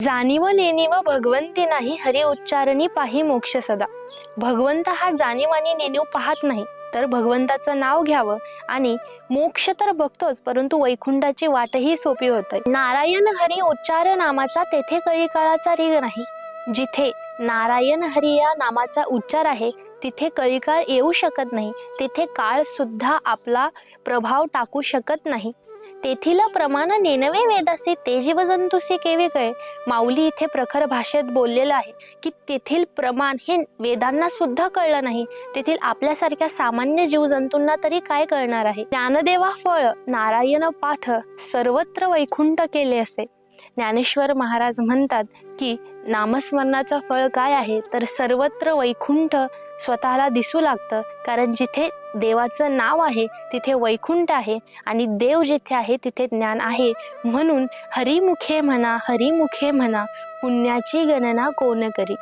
जाणीव नेणीव भगवंती नाही, हरी उच्चारणी पाही मोक्ष सदा. भगवंत हा जाणीव आणि नेणीव पाहत नाही, तर भगवंताचं नाव घ्यावं आणि मोक्ष तर बघतोच, परंतु वैकुंठाची वाटही सोपी होते. नारायण हरी उच्चार नामाचा, तेथे कळी काळाचा रीग नाही. जिथे नारायण हरी या नामाचा उच्चार आहे, तिथे कळीकाळ येऊ शकत नाही. तिथे काळ सुद्धा आपला प्रभाव टाकू शकत नाही. तेथील प्रमाण नेनवे वेदासी, ते जीव जंतुसी केवे कळे. माऊली इथे प्रखर भाषेत बोललेलं आहे की तेथील प्रमाण हे वेदांना सुद्धा कळलं नाही, तेथील आपल्यासारख्या सामान्य जीवजंतूंना तरी काय कळणार आहे. ज्ञानदेवा फळ नारायण पाठ, सर्वत्र वैकुंठ केले असे. ज्ञानेश्वर महाराज म्हणतात की नामस्मरणाचं फळ काय आहे, तर सर्वत्र वैकुंठ स्वतःला दिसू लागतं. कारण जिथे देवाचं नाव आहे तिथे वैकुंठ आहे, आणि देव जिथे आहे तिथे ज्ञान आहे. म्हणून हरिमुखे म्हणा, हरिमुखे म्हणा, पुण्याची गणना कोण करी.